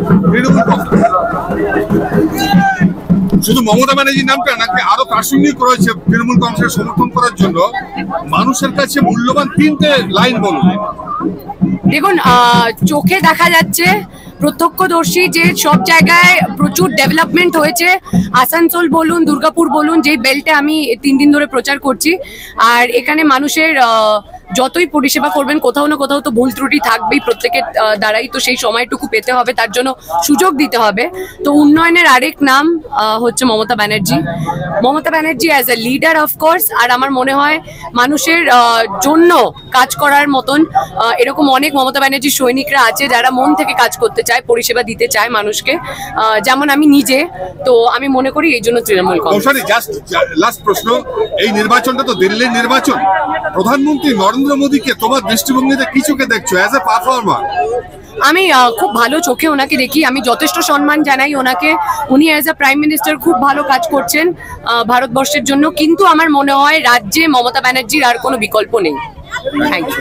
তৃণমূল কংগ্রেস শুধু মমতা ব্যানার্জির নামটা নাকি আরো প্রাসঙ্গিক রয়েছে তৃণমূল কংগ্রেসের সমর্থন করার জন্য? মানুষের কাছে মূল্যবান 3টে লাইন বলুন। দেখুন, চোখে দেখা যাচ্ছে, প্রত্যক্ষদর্শী যে সব জায়গায় প্রচুর ডেভেলপমেন্ট হয়েছে। আসানসোল বলুন, দুর্গাপুর বলুন, যে বেল্টে আমি 3 দিন ধরে প্রচার করছি, আর এখানে মানুষের যতই পরিষেবা করবেন কোথাও না কোথাও তো ভুল ত্রুটি থাকবেই প্রত্যেকের দ্বারাই, তো সেই সময়টুকু পেতে হবে, তার জন্য সুযোগ দিতে হবে। তো উন্নয়নের আরেক নাম হচ্ছে Mamata Banerjee. Mamata Banerjee as a leader of course, আর আমার মনে হয় মানুষের জন্য কাজ করার মতন এরকম অনেক মমতা ব্যানার্জির সৈনিকরা আছে যারা মন থেকে কাজ করতে চায়, পরিষেবা দিতে চায় মানুষকে, যেমন আমি নিজে। তো আমি মনে করি এই জন্য তৃণমূল কংগ্রেস। জাস্ট লাস্ট প্রশ্ন, এই নির্বাচনটা তো দিল্লির নির্বাচন, প্রধানমন্ত্রী নরেন্দ্র মোদীকে তোমার দৃষ্টিভঙ্গিতে কি চোখে দেখছো অ্যাজ এ পারফর্মার? আমি খুব ভালো চোখে ওনাকে দেখি, আমি যথেষ্ট সম্মান জানাই ওনাকে। উনি অ্যাজ এ প্রাইম মিনিস্টার খুব ভালো কাজ করছেন ভারতবর্ষের জন্য, কিন্তু আমার মনে হয় রাজ্যে মমতা ব্যানার্জির আর কোনো বিকল্প নেই। Thank you.